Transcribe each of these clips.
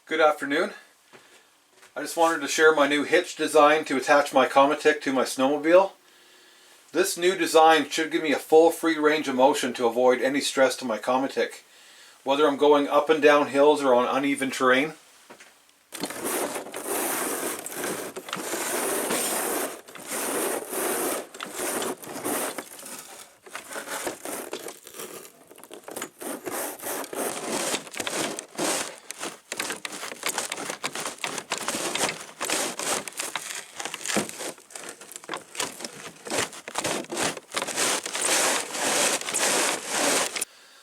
Good afternoon. I just wanted to share my new hitch design to attach my Komatik to my snowmobile. This new design should give me a full free range of motion to avoid any stress to my Komatik, whether I'm going up and down hills or on uneven terrain.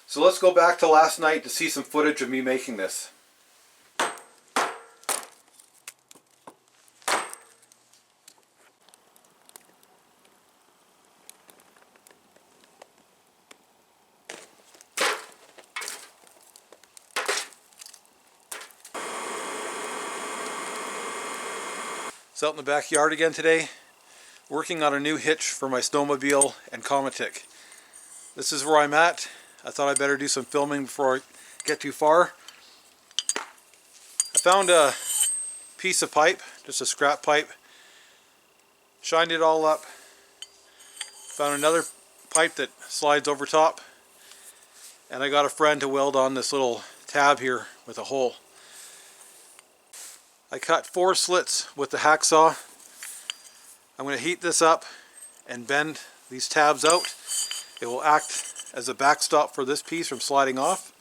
So let's go back to last night to see some footage of me making this. It's out in the backyard again today, working on a new hitch for my snowmobile and Komatik. This is where I'm at. I thought I'd better do some filming before I get too far. I found a piece of pipe, just a scrap pipe, shined it all up, found another pipe that slides over top, and I got a friend to weld on this little tab here with a hole. I cut 4 slits with the hacksaw. I'm going to heat this up and bend these tabs out. It will act as a backstop for this piece from sliding off.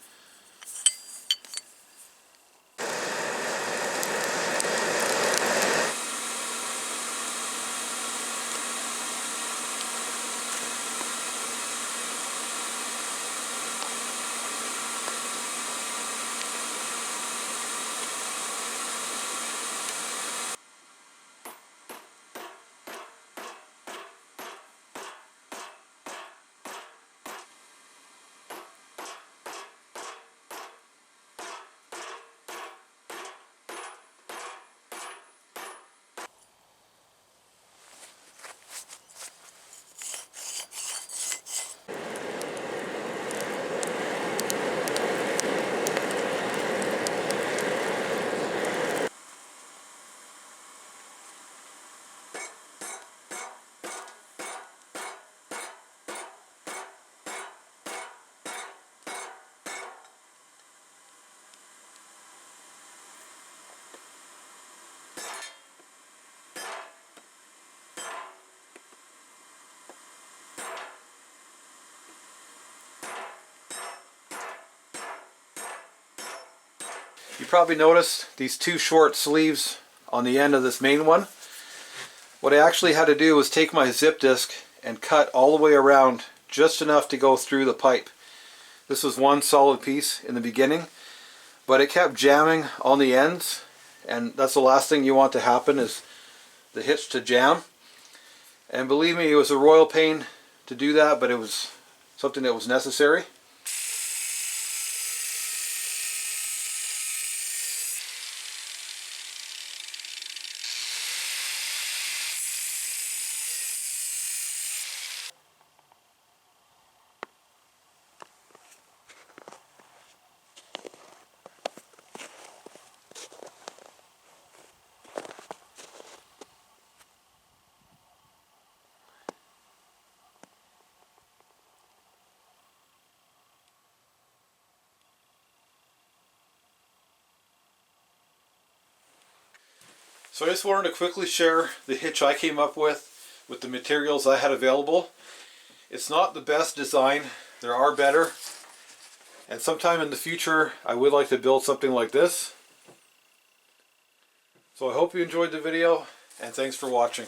You probably noticed these 2 short sleeves on the end of this main one. What I actually had to do was take my zip disc and cut all the way around just enough to go through the pipe. This was one solid piece in the beginning, but it kept jamming on the ends, and that's the last thing you want to happen, is the hitch to jam. And believe me, it was a royal pain to do that, but it was something that was necessary. So I just wanted to quickly share the hitch I came up with the materials I had available. It's not the best design, there are better, and sometime in the future I would like to build something like this. So I hope you enjoyed the video, and thanks for watching.